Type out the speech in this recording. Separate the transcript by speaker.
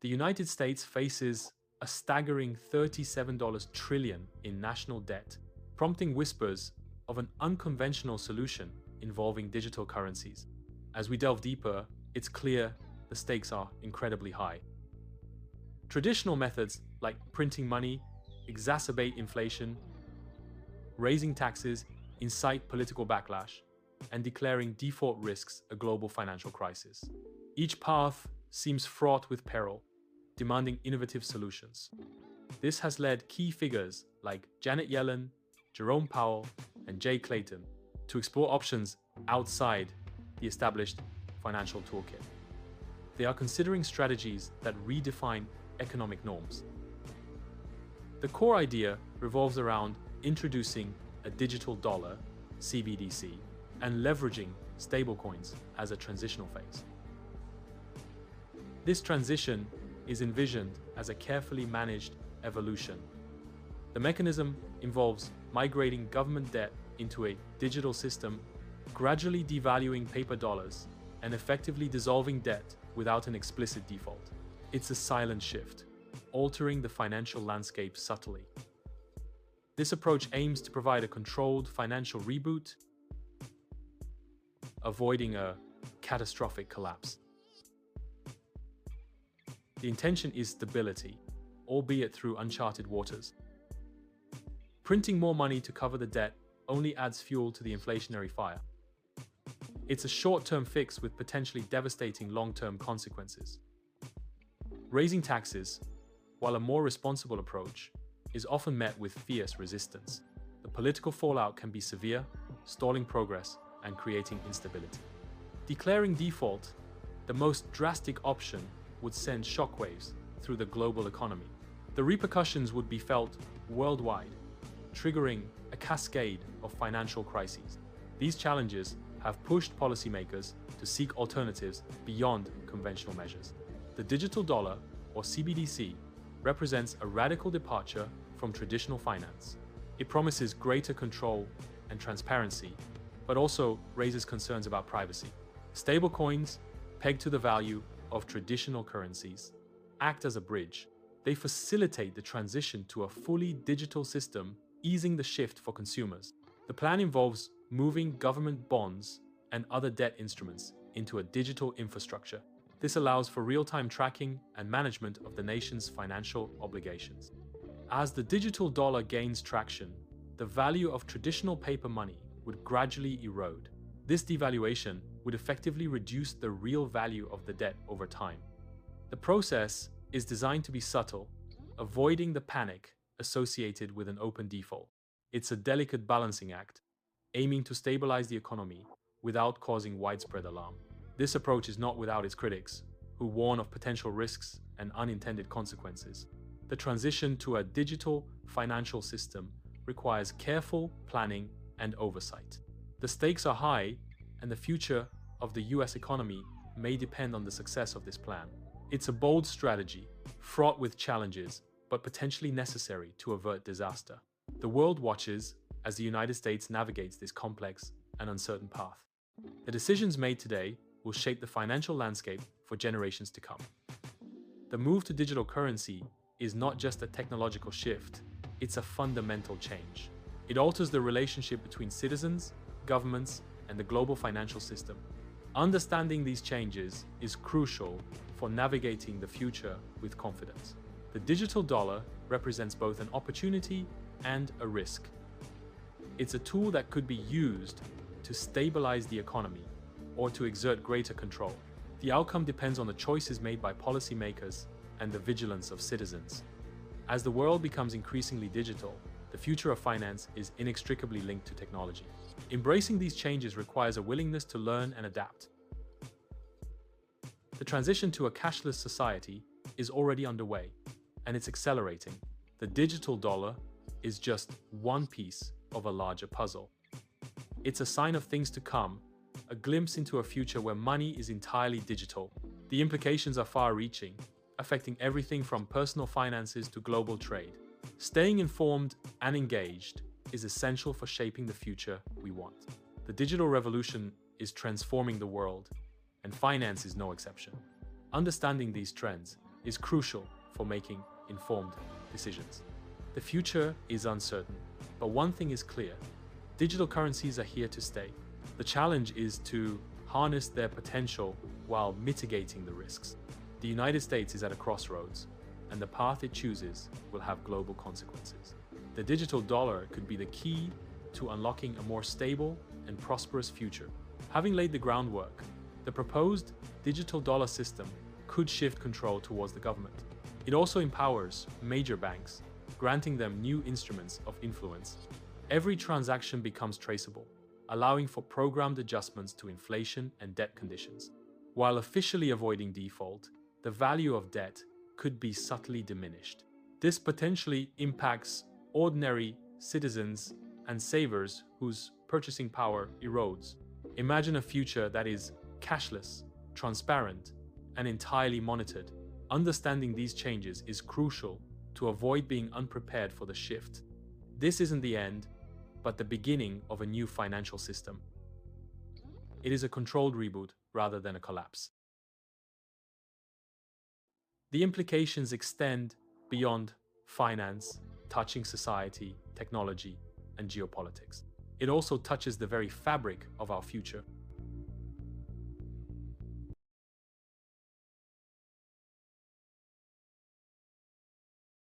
Speaker 1: The United States faces a staggering $37 trillion in national debt, prompting whispers of an unconventional solution involving digital currencies. As we delve deeper, it's clear the stakes are incredibly high. Traditional methods like printing money exacerbate inflation, raising taxes incite political backlash, and declaring default risks a global financial crisis. Each path seems fraught with peril, demanding innovative solutions. This has led key figures like Janet Yellen, Jerome Powell, and Jay Clayton to explore options outside the established financial toolkit. They are considering strategies that redefine economic norms. The core idea revolves around introducing a digital dollar, CBDC, and leveraging stablecoins as a transitional phase. This transition is envisioned as a carefully managed evolution. The mechanism involves migrating government debt into a digital system, gradually devaluing paper dollars, and effectively dissolving debt without an explicit default. It's a silent shift, altering the financial landscape subtly. This approach aims to provide a controlled financial reboot, avoiding a catastrophic collapse. The intention is stability, albeit through uncharted waters. Printing more money to cover the debt only adds fuel to the inflationary fire. It's a short-term fix with potentially devastating long-term consequences. Raising taxes, while a more responsible approach, is often met with fierce resistance. The political fallout can be severe, stalling progress and creating instability. Declaring default, the most drastic option, would send shockwaves through the global economy. The repercussions would be felt worldwide, triggering a cascade of financial crises. These challenges have pushed policymakers to seek alternatives beyond conventional measures. The digital dollar, or CBDC, represents a radical departure from traditional finance. It promises greater control and transparency, but also raises concerns about privacy. Stablecoins, pegged to the value of traditional currencies, act as a bridge. They facilitate the transition to a fully digital system, easing the shift for consumers. The plan involves moving government bonds and other debt instruments into a digital infrastructure. This allows for real-time tracking and management of the nation's financial obligations. As the digital dollar gains traction, the value of traditional paper money would gradually erode. This devaluation would effectively reduce the real value of the debt over time. The process is designed to be subtle, avoiding the panic associated with an open default. It's a delicate balancing act, aiming to stabilize the economy without causing widespread alarm. This approach is not without its critics, who warn of potential risks and unintended consequences. The transition to a digital financial system requires careful planning and oversight. The stakes are high, and the future of the US economy may depend on the success of this plan. It's a bold strategy, fraught with challenges, but potentially necessary to avert disaster. The world watches as the United States navigates this complex and uncertain path. The decisions made today will shape the financial landscape for generations to come. The move to digital currency is not just a technological shift, it's a fundamental change. It alters the relationship between citizens, governments, and the global financial system. Understanding these changes is crucial for navigating the future with confidence. The digital dollar represents both an opportunity and a risk. It's a tool that could be used to stabilize the economy or to exert greater control. The outcome depends on the choices made by policymakers and the vigilance of citizens. As the world becomes increasingly digital, the future of finance is inextricably linked to technology. Embracing these changes requires a willingness to learn and adapt. The transition to a cashless society is already underway, and it's accelerating. The digital dollar is just one piece of a larger puzzle. It's a sign of things to come, a glimpse into a future where money is entirely digital. The implications are far-reaching, affecting everything from personal finances to global trade. Staying informed and engaged is essential for shaping the future we want. The digital revolution is transforming the world, and finance is no exception. Understanding these trends is crucial for making informed decisions. The future is uncertain, but one thing is clear. Digital currencies are here to stay. The challenge is to harness their potential while mitigating the risks. The United States is at a crossroads, and the path it chooses will have global consequences. The digital dollar could be the key to unlocking a more stable and prosperous future. Having laid the groundwork, the proposed digital dollar system could shift control towards the government. It also empowers major banks, granting them new instruments of influence. Every transaction becomes traceable, allowing for programmed adjustments to inflation and debt conditions. While officially avoiding default, the value of debt could be subtly diminished. This potentially impacts ordinary citizens and savers whose purchasing power erodes. Imagine a future that is cashless, transparent, and entirely monitored. Understanding these changes is crucial to avoid being unprepared for the shift. This isn't the end, but the beginning of a new financial system. It is a controlled reboot rather than a collapse. The implications extend beyond finance, touching society, technology, and geopolitics. It also touches the very fabric of our future.